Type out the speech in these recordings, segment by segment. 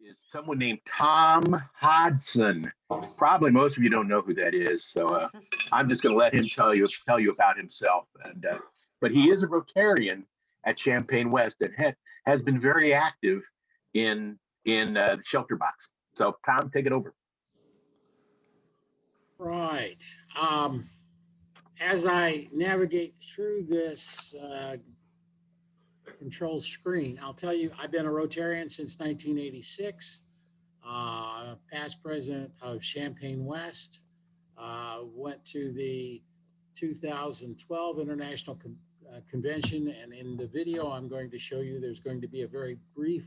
is someone named Thom Hodson. Probably most of you don't know who that is, so I'm just going to let him tell you about himself. But he is a Rotarian at Champaign West and has been very active in the Shelterbox. So, Thom, take it over. Right. As I navigate through this control screen, I'll tell you, I've been a Rotarian since 1986, past president of Champaign West, went to the 2012 International Convention, and in the video I'm going to show you, there's going to be a very brief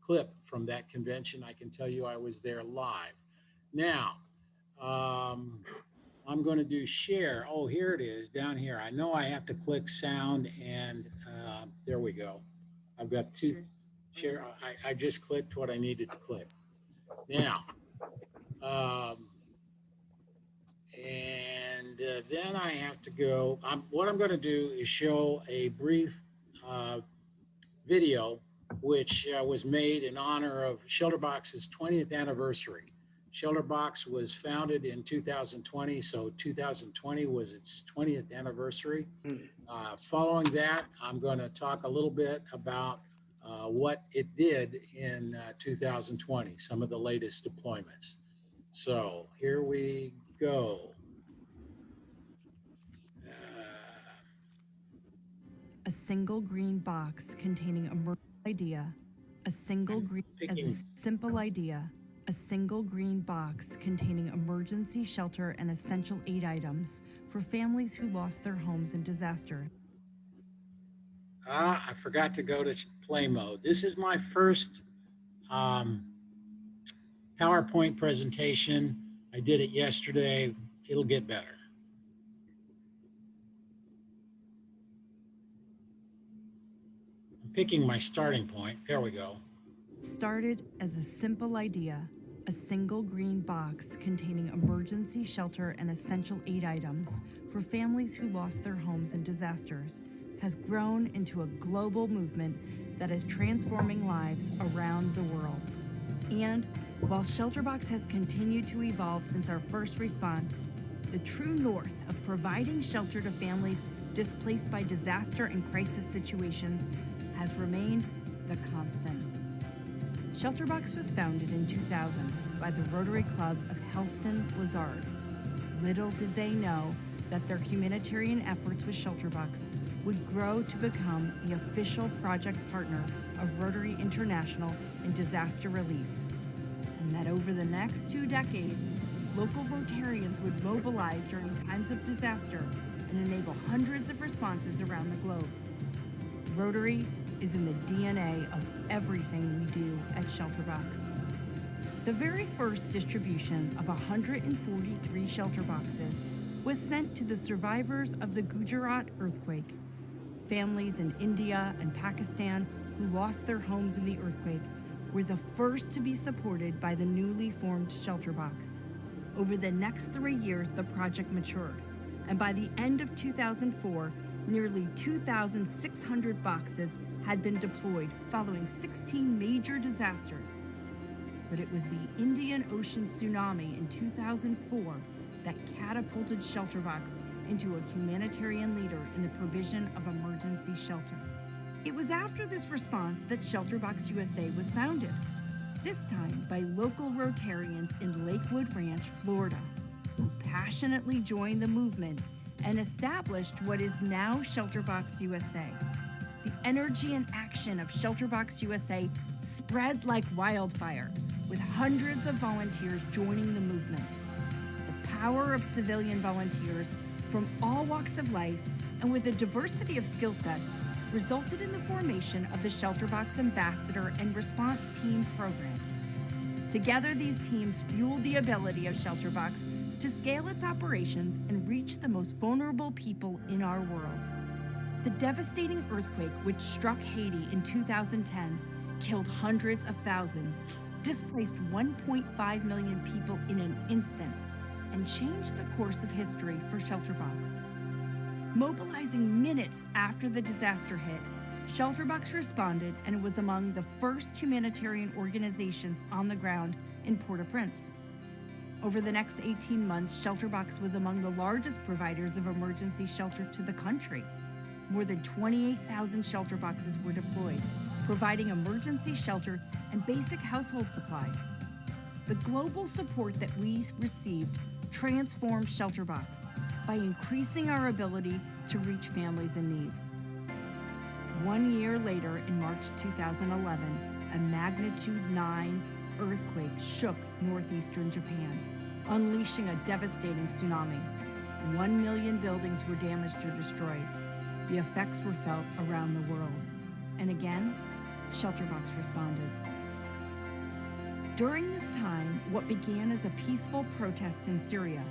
clip from that convention. I can tell you I was there live. Now, I'm going to do share. Oh, here it is down here. I know I have to click sound, and there we go. I've got two share. I just clicked what I needed to click. Now, then I have to go. What I'm going to do is show a brief video which was made in honor of Shelterbox's 20th anniversary. Shelterbox was founded in 2020, so 2020 was its 20th anniversary. Following that, I'm going to talk a little bit about what it did in 2020, some of the latest deployments. So here we go. A single green box containing a idea, a single green as a simple idea. A single green box containing emergency shelter and essential aid items for families who lost their homes in disaster. I forgot to go to play mode. This is my first PowerPoint presentation. I did it yesterday. It'll get better. I'm picking my starting point. There we go. It started as a simple idea. A single green box containing emergency shelter and essential aid items for families who lost their homes in disasters has grown into a global movement that is transforming lives around the world. And while Shelterbox has continued to evolve since our first response, the true north of providing shelter to families displaced by disaster and crisis situations has remained the constant. Shelterbox was founded in 2000 by the Rotary Club of Helston Lazard. Little did they know that their humanitarian efforts with Shelterbox would grow to become the official project partner of Rotary International in disaster relief, and that over the next 2 decades, local Rotarians would mobilize during times of disaster and enable hundreds of responses around the globe. Rotary is in the DNA of everything we do at Shelterbox. The very first distribution of 143 shelter boxes was sent to the survivors of the Gujarat earthquake. Families in India and Pakistan who lost their homes in the earthquake were the first to be supported by the newly formed Shelterbox. Over the next 3 years, the project matured, and by the end of 2004, nearly 2,600 boxes had been deployed following 16 major disasters. But it was the Indian Ocean tsunami in 2004 that catapulted Shelterbox into a humanitarian leader in the provision of emergency shelter. It was after this response that Shelterbox USA was founded, this time by local Rotarians in Lakewood Ranch, Florida, who passionately joined the movement and established what is now Shelterbox USA. The energy and action of Shelterbox USA spread like wildfire, with hundreds of volunteers joining the movement. The power of civilian volunteers from all walks of life and with a diversity of skill sets resulted in the formation of the Shelterbox Ambassador and Response Team programs. Together, these teams fueled the ability of Shelterbox to scale its operations and reach the most vulnerable people in our world. The devastating earthquake which struck Haiti in 2010 killed hundreds of thousands, displaced 1.5 million people in an instant, and changed the course of history for Shelterbox. Mobilizing minutes after the disaster hit, Shelterbox responded and was among the first humanitarian organizations on the ground in Port-au-Prince. Over the next 18 months, Shelterbox was among the largest providers of emergency shelter to the country. More than 28,000 shelter boxes were deployed, providing emergency shelter and basic household supplies. The global support that we received transformed Shelterbox by increasing our ability to reach families in need. 1 year later, in March 2011, a magnitude 9 earthquake shook northeastern Japan, unleashing a devastating tsunami. 1 million buildings were damaged or destroyed. The effects were felt around the world. And again, Shelterbox responded. During this time, what began as a peaceful protest in Syria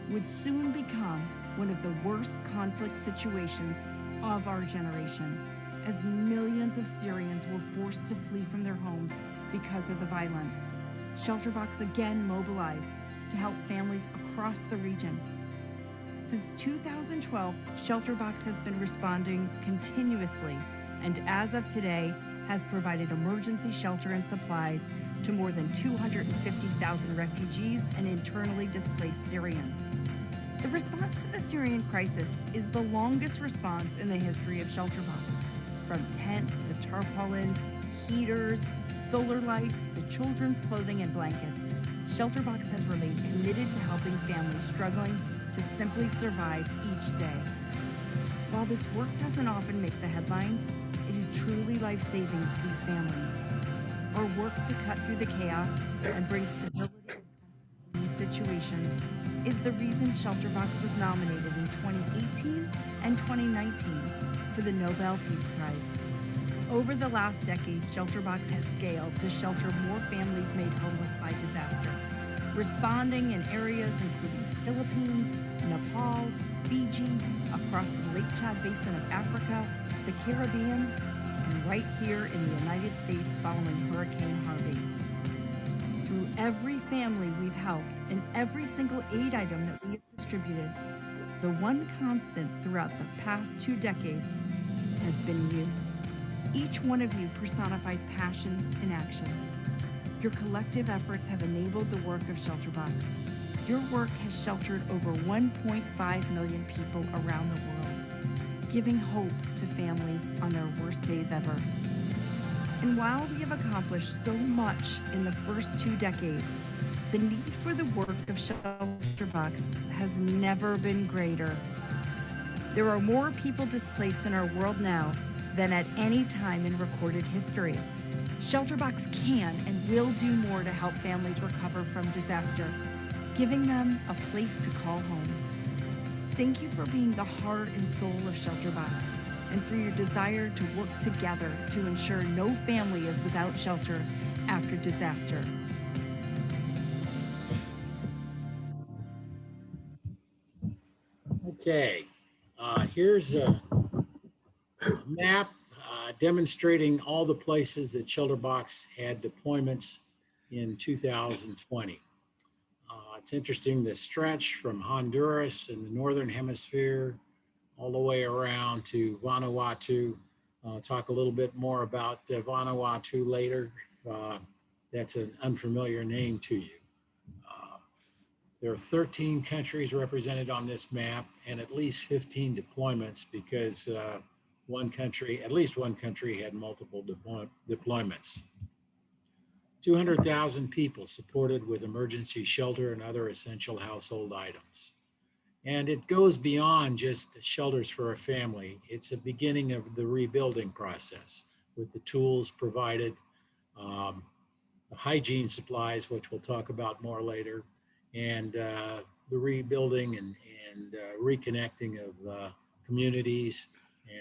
would soon become one of the worst conflict situations of our generation, as millions of Syrians were forced to flee from their homes because of the violence. Shelterbox again mobilized to help families across the region. Since 2012, Shelterbox has been responding continuously, and as of today, has provided emergency shelter and supplies to more than 250,000 refugees and internally displaced Syrians. The response to the Syrian crisis is the longest response in the history of Shelterbox. From tents to tarpaulins, heaters, solar lights to children's clothing and blankets, Shelterbox has remained committed to helping families struggling to simply survive each day. While this work doesn't often make the headlines, it is truly life-saving to these families. Our work to cut through the chaos and bring stability in these situations is the reason Shelterbox was nominated in 2018 and 2019 for the Nobel Peace Prize. Over the last decade, Shelterbox has scaled to shelter more families made homeless by disaster, responding in areas including the Philippines, Nepal, Fiji, across the Lake Chad Basin of Africa, the Caribbean, and right here in the United States following Hurricane Harvey. Through every family we've helped and every single aid item that we have distributed, the one constant throughout the past 2 decades has been you. Each one of you personifies passion in action. Your collective efforts have enabled the work of Shelterbox. Your work has sheltered over 1.5 million people around the world, giving hope to families on their worst days ever. And while we have accomplished so much in the first 2 decades, the need for the work of Shelterbox has never been greater. There are more people displaced in our world now than at any time in recorded history. Shelterbox can and will do more to help families recover from disaster, giving them a place to call home. Thank you for being the heart and soul of Shelterbox, and for your desire to work together to ensure no family is without shelter after disaster. Okay, here's a map demonstrating all the places that Shelterbox had deployments in 2020. It's interesting, the stretch from Honduras in the northern hemisphere all the way around to Vanuatu. I'll talk a little bit more about Vanuatu later, if that's an unfamiliar name to you. There are 13 countries represented on this map and at least 15 deployments because at least one country had multiple deployments. 200,000 people supported with emergency shelter and other essential household items. And it goes beyond just shelters for a family. It's a beginning of the rebuilding process with the tools provided, the hygiene supplies, which we'll talk about more later, and the rebuilding and reconnecting of communities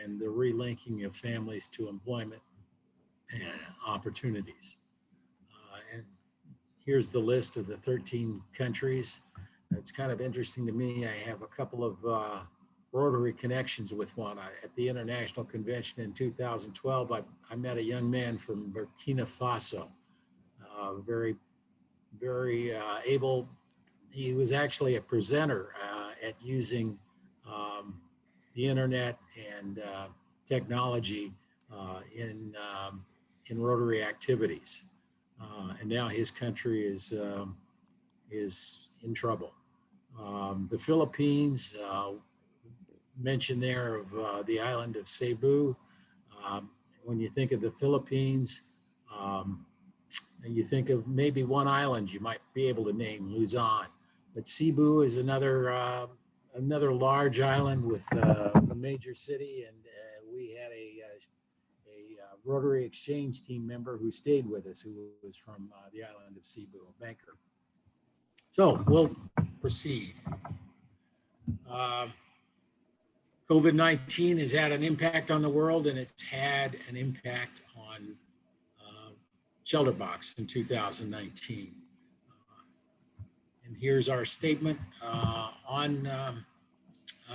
and the relinking of families to employment and opportunities. And here's the list of the 13 countries. It's kind of interesting to me. I have a couple of Rotary connections with one. At the International Convention in 2012, I met a young man from Burkina Faso, very, very able. He was actually a presenter at using the internet and technology in Rotary activities, and now his country is in trouble. The Philippines, mentioned there of the island of Cebu. When you think of the Philippines, and you think of maybe one island you might be able to name, Luzon, but Cebu is another large island with a major city, and we had a Rotary Exchange team member who stayed with us, who was from the island of Cebu, a banker. So we'll proceed. COVID-19 has had an impact on the world, and it's had an impact on Shelterbox in 2019. And here's our statement on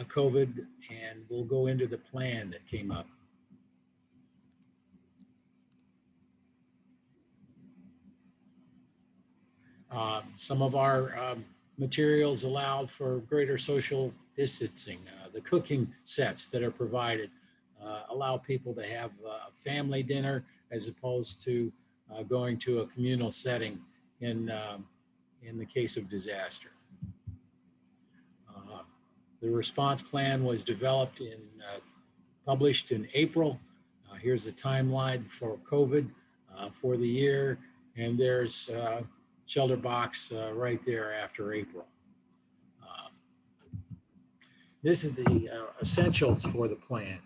COVID, and we'll go into the plan that came up. Some of our materials allowed for greater social distancing. The cooking sets that are provided allow people to have a family dinner as opposed to going to a communal setting in the case of disaster. The response plan was developed and published in April. Here's a timeline for COVID for the year, and there's Shelterbox right there after April. This is the essentials for the plan.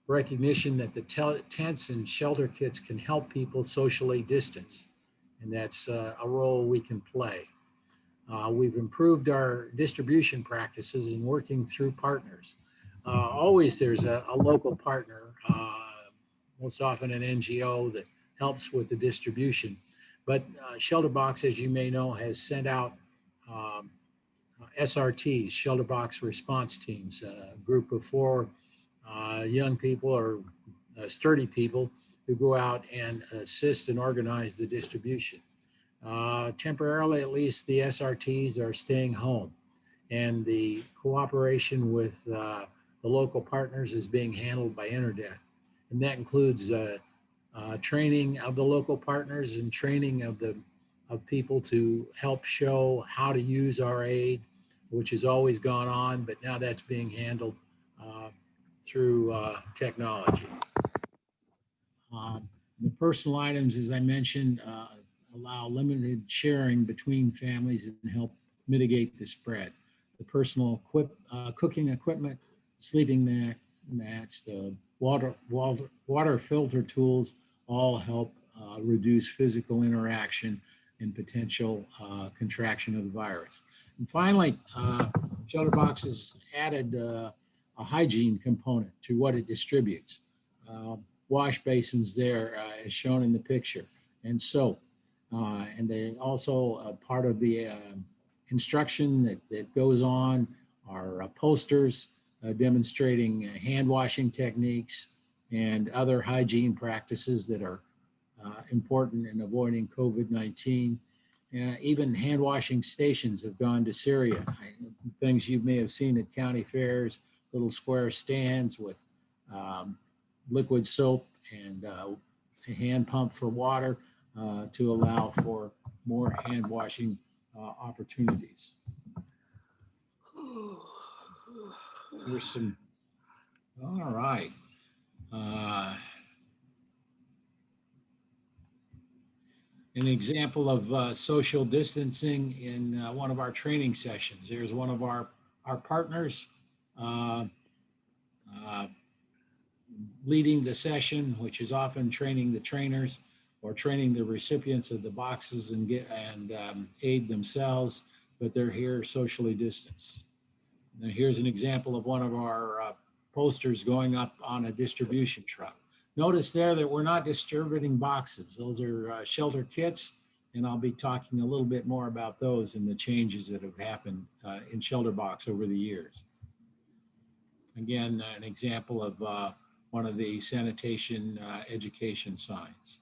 Recognition that the tents and shelter kits can help people socially distance, and that's a role we can play. We've improved our distribution practices in working through partners. Always there's a local partner, most often an NGO, that helps with the distribution. But Shelterbox, as you may know, has sent out SRTs, Shelterbox response teams, a group of 4 young people or sturdy people who go out and assist and organize the distribution. Temporarily, at least, the SRTs are staying home, and the cooperation with the local partners is being handled by Internet. And that includes training of the local partners and training of people to help show how to use our aid, which has always gone on, but now that's being handled through technology. The personal items, as I mentioned, allow limited sharing between families and help mitigate the spread. The personal cooking equipment, sleeping mats, the water filter tools all help reduce physical interaction and potential contraction of the virus. And finally, Shelterbox has added a hygiene component to what it distributes. Wash basins there, as shown in the picture, and soap. And they also, part of the instruction that goes on are posters demonstrating hand washing techniques and other hygiene practices that are important in avoiding COVID-19. Even hand washing stations have gone to Syria. Things you may have seen at county fairs, little square stands with liquid soap and a hand pump for water to allow for more hand washing opportunities. Here's some, all right. An example of social distancing in one of our training sessions. There's one of our partners leading the session, which is often training the trainers or training the recipients of the boxes and aid themselves, but they're here socially distanced. Now here's an example of one of our posters going up on a distribution truck. Notice there that we're not distributing boxes. Those are shelter kits, and I'll be talking a little bit more about those and the changes that have happened in Shelterbox over the years. Again, an example of one of the sanitation education signs.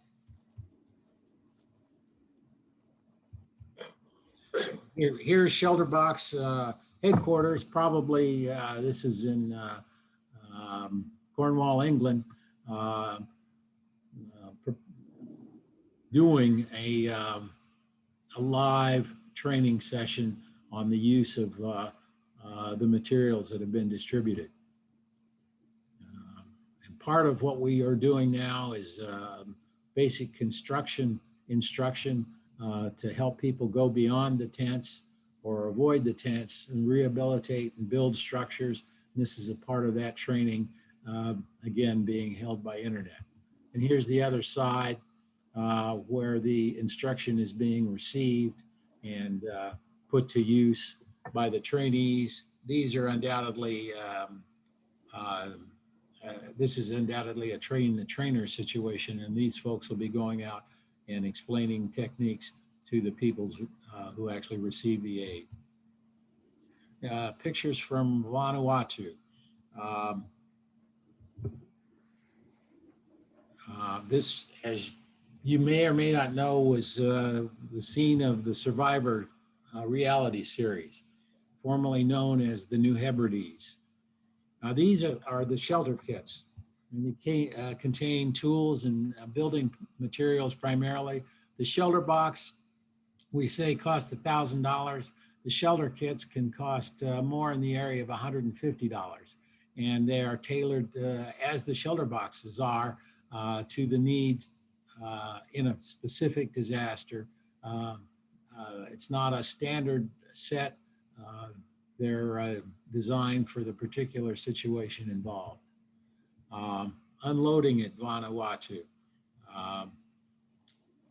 Here's Shelterbox headquarters. Probably this is in Cornwall, England. doing a live training session on the use of the materials that have been distributed. And part of what we are doing now is basic construction instruction to help people go beyond the tents or avoid the tents and rehabilitate and build structures. And this is a part of that training, again, being held by internet. And here's the other side where the instruction is being received and put to use by the trainees. These are undoubtedly, this is undoubtedly a train-the-trainer situation, and these folks will be going out and explaining techniques to the people who actually receive the aid. Pictures from Vanuatu. This, as you may or may not know, was the scene of the Survivor reality series, formerly known as the New Hebrides. These are the shelter kits, and they contain tools and building materials primarily. The shelter box, we say, costs $1,000. The shelter kits can cost more in the area of $150, and they are tailored as the shelter boxes are to the needs in a specific disaster. It's not a standard set. They're designed for the particular situation involved. Unloading at Vanuatu.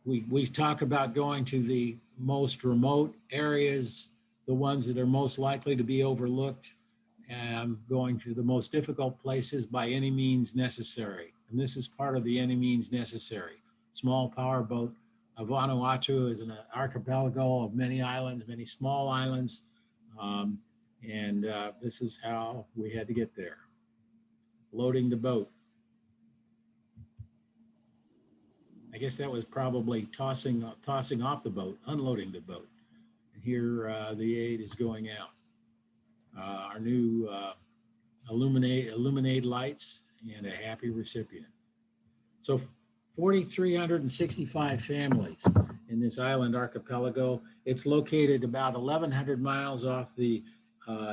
We talk about going to the most remote areas, the ones that are most likely to be overlooked, and going to the most difficult places by any means necessary. And this is part of the any means necessary. Small power boat. Vanuatu is an archipelago of many islands, many small islands. And this is how we had to get there. Loading the boat. I guess that was probably tossing off the boat, unloading the boat. And here the aid is going out. Our new illuminate lights and a happy recipient. So 4,365 families in this island archipelago. It's located about 1,100 miles off the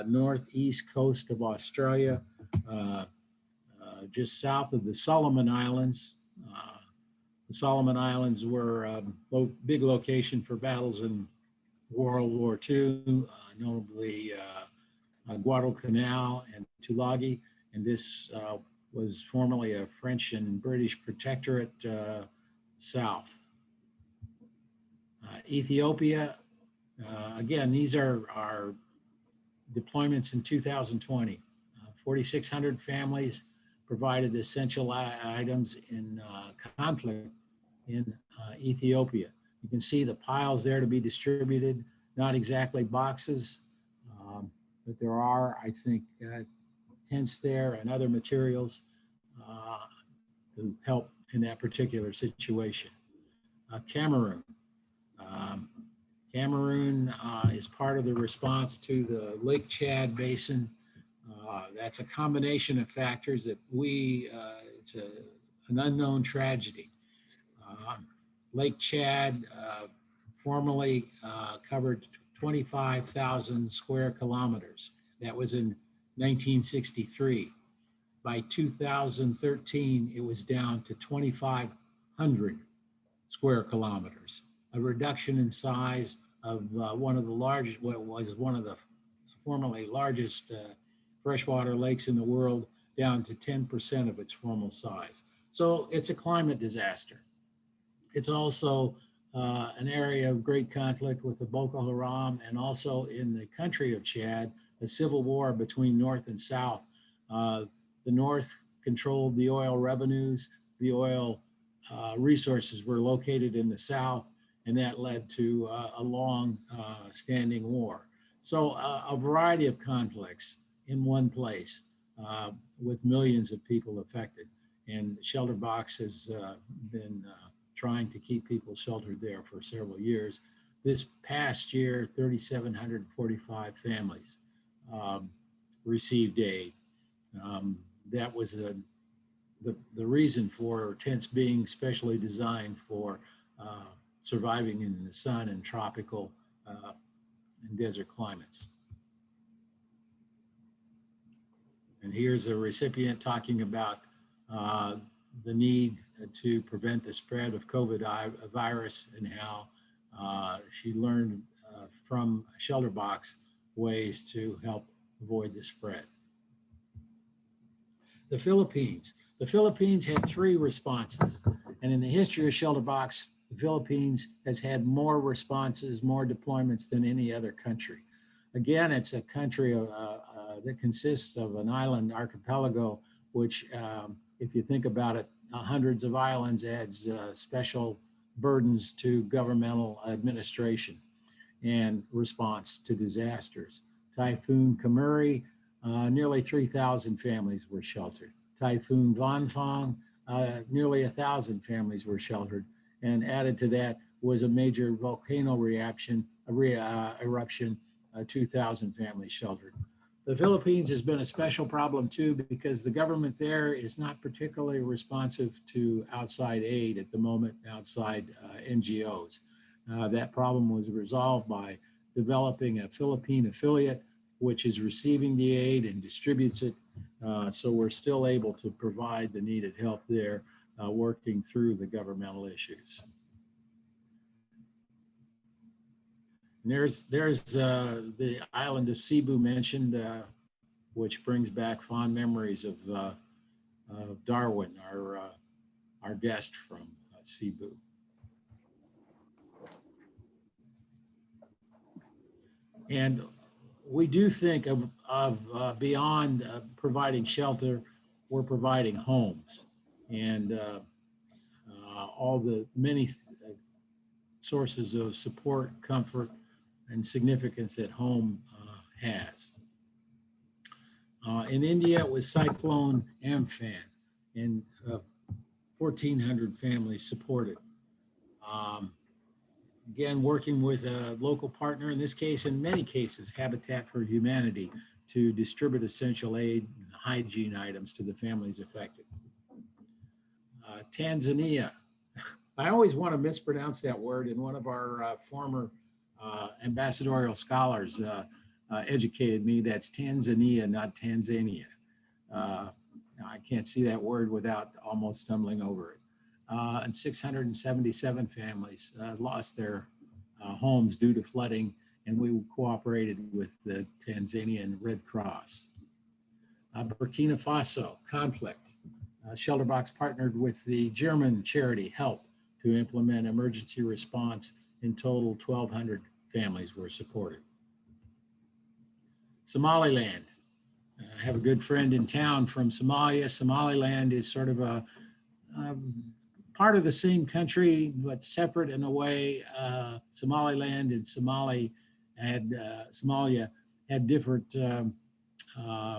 northeast coast of Australia, just south of the Solomon Islands. The Solomon Islands were a big location for battles in World War II, notably Guadalcanal and Tulagi, and this was formerly a French and British protectorate south. Ethiopia, again, these are our deployments in 2020. 4,600 families provided essential items in conflict in Ethiopia. You can see the piles there to be distributed, not exactly boxes, but there are, I think, tents there and other materials to help in that particular situation. Cameroon. Cameroon is part of the response to the Lake Chad Basin. That's a combination of factors that it's an unknown tragedy. Lake Chad formerly covered 25,000 square kilometers. That was in 1963. By 2013, it was down to 2,500 square kilometers, a reduction in size of one of the formerly largest freshwater lakes in the world, down to 10% of its former size. So it's a climate disaster. It's also an area of great conflict with the Boko Haram, and also in the country of Chad, a civil war between North and South. The North controlled the oil revenues. The oil resources were located in the South, and that led to a long standing war. So a variety of conflicts in one place with millions of people affected. And Shelterbox has been trying to keep people sheltered there for several years. This past year, 3,745 families received aid. That was the reason for tents being specially designed for surviving in the sun and tropical and desert climates. And here's a recipient talking about the need to prevent the spread of COVID virus and how she learned from Shelterbox ways to help avoid the spread. The Philippines. The Philippines had 3 responses. And in the history of Shelterbox, the Philippines has had more responses, more deployments than any other country. Again, it's a country that consists of an island archipelago, which, if you think about it, hundreds of islands adds special burdens to governmental administration and response to disasters. Typhoon Kamuri, nearly 3,000 families were sheltered. Typhoon Vanfong, nearly 1,000 families were sheltered. And added to that was a major volcano eruption, 2,000 families sheltered. The Philippines has been a special problem too, because the government there is not particularly responsive to outside aid at the moment, outside NGOs. That problem was resolved by developing a Philippine affiliate, which is receiving the aid and distributes it. So we're still able to provide the needed help there, working through the governmental issues. And there's the island of Cebu mentioned, which brings back fond memories of Darwin, our guest from Cebu. And we do think of beyond providing shelter, we're providing homes, and all the many sources of support, comfort, and significance that home has. In India, it was Cyclone Amphan, and 1,400 families supported. Again, working with a local partner, in this case, in many cases, Habitat for Humanity, to distribute essential aid and hygiene items to the families affected. Tanzania. I always want to mispronounce that word, and one of our former ambassadorial scholars educated me. That's Tanzania, not Tanzania. I can't see that word without almost stumbling over it. And 677 families lost their homes due to flooding, and we cooperated with the Tanzanian Red Cross. Burkina Faso, conflict. Shelterbox partnered with the German charity Help to implement emergency response. In total, 1,200 families were supported. Somaliland. I have a good friend in town from Somalia. Somaliland is sort of a part of the same country, but separate in a way. Somaliland and Somalia had different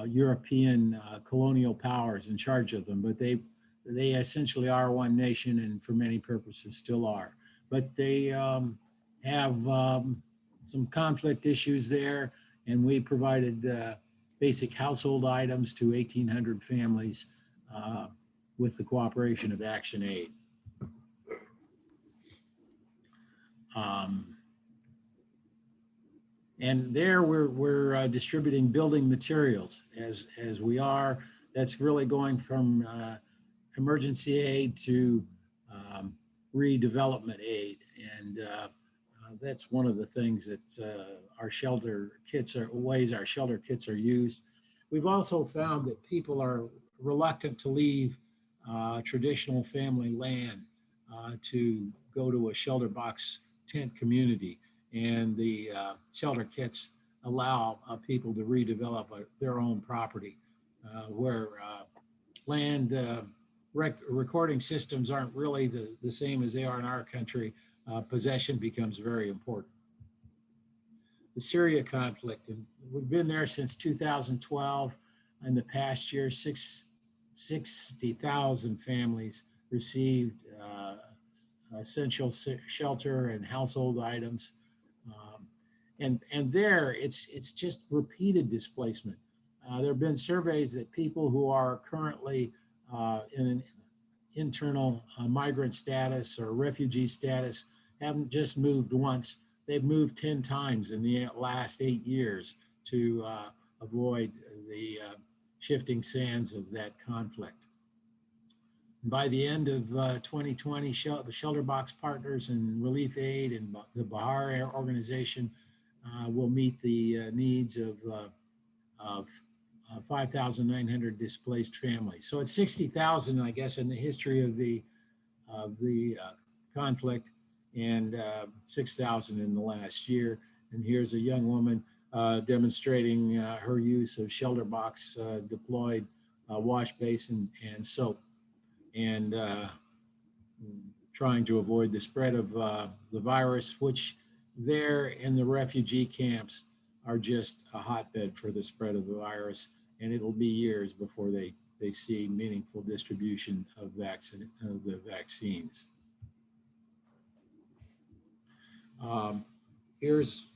European colonial powers in charge of them, but they essentially are one nation, and for many purposes still are. But they have some conflict issues there, and we provided basic household items to 1,800 families with the cooperation of Action Aid. And there we're distributing building materials as we are. That's really going from emergency aid to redevelopment aid. And that's one of the things that our shelter kits are used. We've also found that people are reluctant to leave traditional family land to go to a Shelterbox tent community. And the shelter kits allow people to redevelop their own property where land recording systems aren't really the same as they are in our country. Possession becomes very important. The Syria conflict, and we've been there since 2012. In the past year, 60,000 families received essential shelter and household items. And there, it's just repeated displacement. There have been surveys that people who are currently in internal migrant status or refugee status haven't just moved once, they've moved 10 times in the last 8 years to avoid the shifting sands of that conflict. By the end of 2020, the Shelterbox partners and Relief Aid and the Bahar organization will meet the needs of 5,900 displaced families. So it's 60,000, I guess, in the history of the conflict, and 6,000 in the last year. And here's a young woman demonstrating her use of Shelterbox deployed wash basin and soap, and trying to avoid the spread of the virus, which there in the refugee camps are just a hotbed for the spread of the virus. And it'll be years before they see meaningful distribution of the vaccines. Here's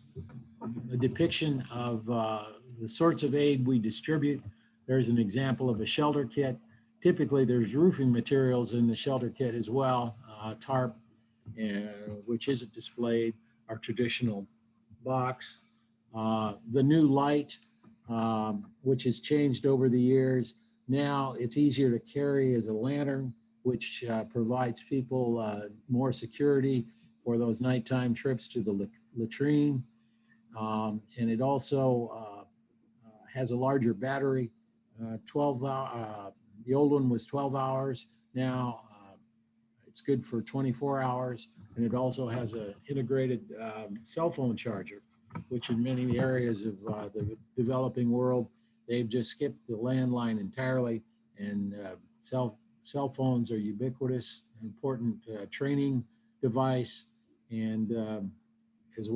a depiction of the sorts of aid we distribute. There's an example of a shelter kit. Typically, there's roofing materials in the shelter kit as well, tarp, which isn't displayed, our traditional box. The new light, which has changed over the years. Now it's easier to carry as a lantern, which provides people more security for those nighttime trips to the latrine. And it also has a larger battery, 12 hour, the old one was 12 hours. Now it's good for 24 hours. And it also has an integrated cell phone charger, which in many areas of the developing world, they've just skipped the landline entirely. And cell phones are ubiquitous, important training device, and is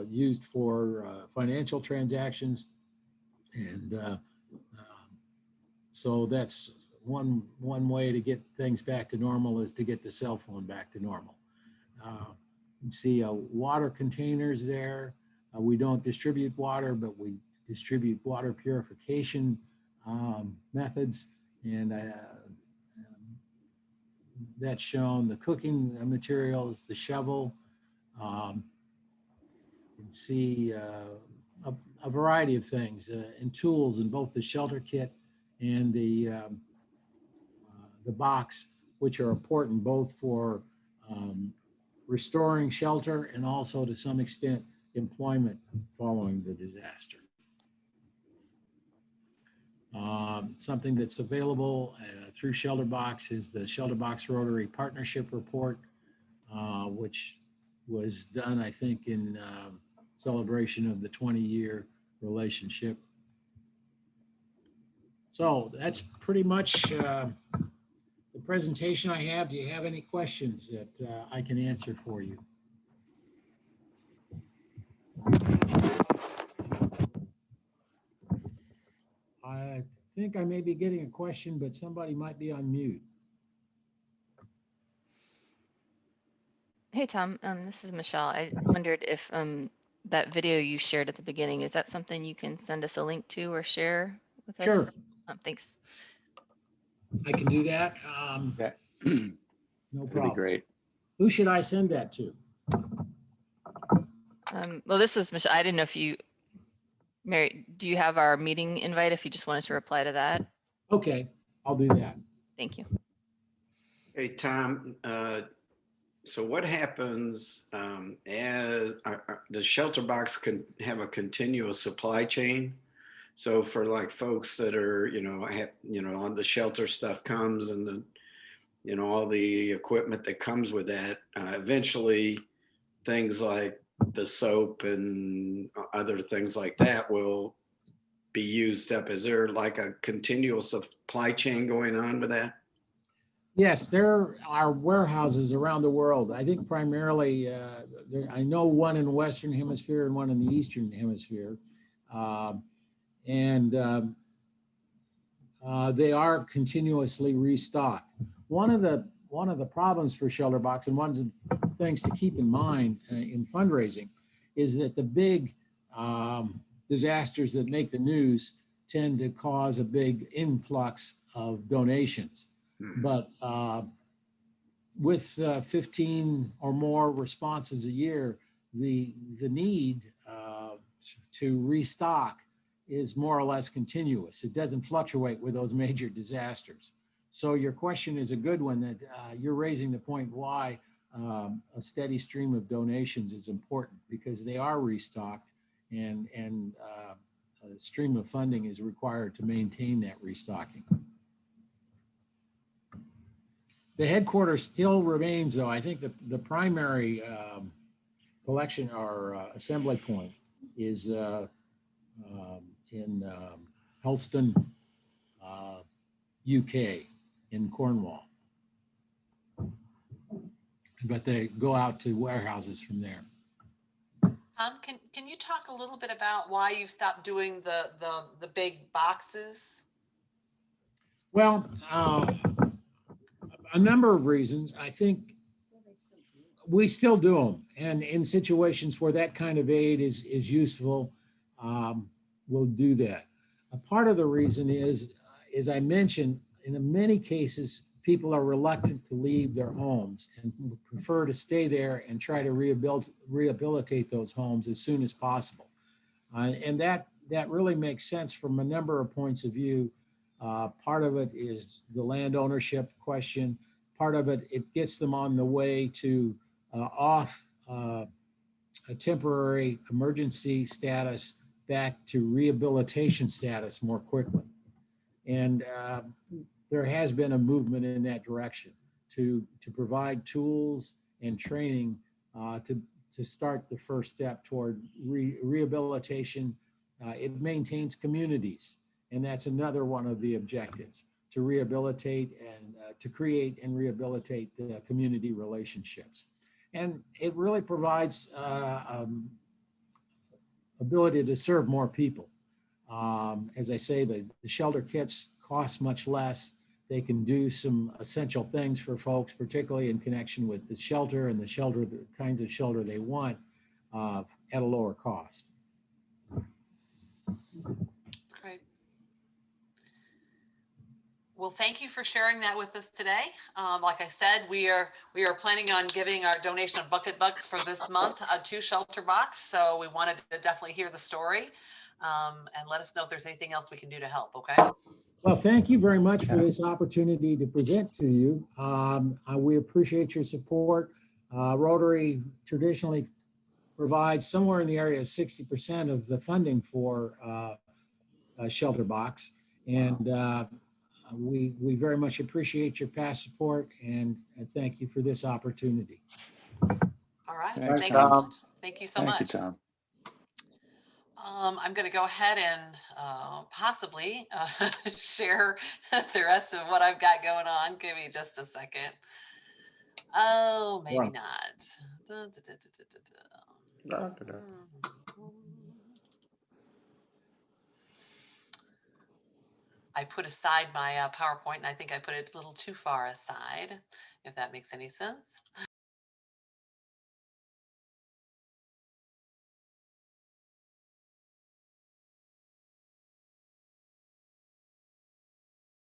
used for financial transactions. And so that's one way to get things back to normal, is to get the cell phone back to normal. You see water containers there. We don't distribute water, but we distribute water purification methods, and that's shown. The cooking materials, the shovel. You can see a variety of things and tools in both the shelter kit and the box, which are important both for restoring shelter and also to some extent employment following the disaster. Something that's available through Shelterbox is the Shelterbox Rotary Partnership Report, which was done, I think, in celebration of the 20-year relationship. So that's pretty much the presentation I have. Do you have any questions that I can answer for you? I think I may be getting a question, but somebody might be on mute. Hey, Tom, this is Michelle. I wondered if that video you shared at the beginning, is that something you can send us a link to or share with us? Sure. Thanks. I can do that. Yeah. No problem. That'd be great. Who should I send that to? Well, this was Michelle. I didn't know if you, Mary, do you have our meeting invite if you just wanted to reply to that? Okay, I'll do that. Thank you. Hey, Tom, so what happens as the Shelterbox can have a continuous supply chain? So for like folks that are, on the shelter stuff comes and the, all the equipment that comes with that, eventually things like the soap and other things like that will be used up. Is there like a continual supply chain going on with that? Yes, there are warehouses around the world. I think primarily, I know one in the Western Hemisphere and one in the Eastern Hemisphere. They are continuously restocked. One of the problems for Shelterbox, and one of the things to keep in mind in fundraising, is that the big disasters that make the news tend to cause a big influx of donations. But with 15 or more responses a year, the need to restock is more or less continuous. It doesn't fluctuate with those major disasters. So your question is a good one, that you're raising the point why a steady stream of donations is important, because they are restocked, and a stream of funding is required to maintain that restocking. The headquarters still remains, though. I think the primary collection or assembly point is in Helston, UK, in Cornwall. But they go out to warehouses from there. Can you talk a little bit about why you stopped doing the big boxes? Well, a number of reasons. I think we still do them, and in situations where that kind of aid is useful, we'll do that. A part of the reason is, as I mentioned, in many cases, people are reluctant to leave their homes and prefer to stay there and try to rehabilitate those homes as soon as possible. And that really makes sense from a number of points of view. Part of it is the land ownership question. Part of it, it gets them on the way to off a temporary emergency status back to rehabilitation status more quickly. And there has been a movement in that direction to provide tools and training to start the first step toward rehabilitation. It maintains communities, and that's another one of the objectives, to rehabilitate and to create and rehabilitate community relationships. And it really provides ability to serve more people. As I say, the shelter kits cost much less. They can do some essential things for folks, particularly in connection with the shelter and the kinds of shelter they want at a lower cost. Great. Well, thank you for sharing that with us today. Like I said, we are planning on giving our donation of bucket bucks for this month to Shelterbox. So we wanted to definitely hear the story and let us know if there's anything else we can do to help. Okay. Well, thank you very much for this opportunity to present to you. We appreciate your support. Rotary traditionally provides somewhere in the area of 60% of the funding for Shelterbox, and we very much appreciate your past support, and thank you for this opportunity. All right. Thanks, Thanks Tom. so much. Thank you so Thank much. you, Tom. I'm going to go ahead and possibly share the rest of what I've got going on. Give me just a second. Oh, maybe not. Dun, dun, dun, dun, dun, dun. I put aside my PowerPoint, and I think I put it a little too far aside, if that makes any sense.